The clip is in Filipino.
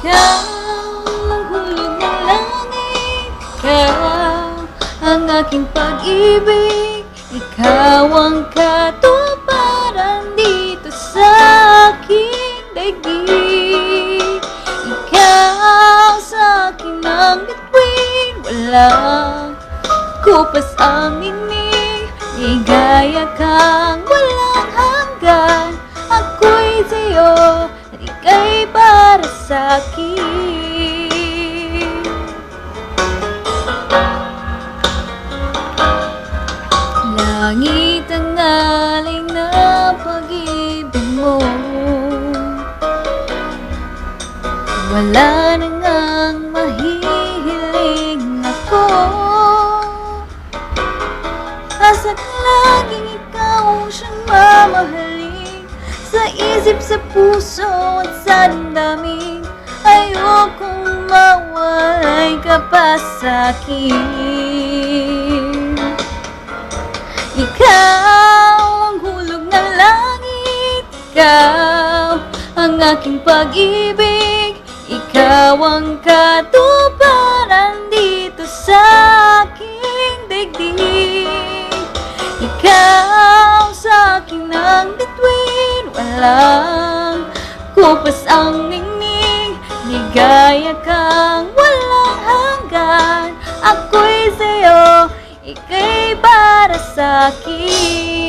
Ikaw ang hulog ng langit, ikaw ang aking pag-ibig, ikaw ang katuparan dito sa aking daigdig. Ikaw sa akin ang bituin, walang kupas ang inig, ligaya kang walang hanggan. Ako'y sa'yo at ika'y para sa'kin. Langit ang alay na pag-ibig mo, wala na ngang mahihiling ako. Asa't laging ikaw siyang mamahalin, sa isip, sa puso at sa damdamin. Ayokong mawalay ka pa sa'kin. Ikaw ang hulog ng langit, ikaw ang aking pag-ibig, ikaw ang katuparan dito sa aking daigdig. Ikaw sa akin ang bituin, walang kupas ang ningning, ligaya kang walang hanggan. Ako'y sa'yo, ika'y para sa'kin.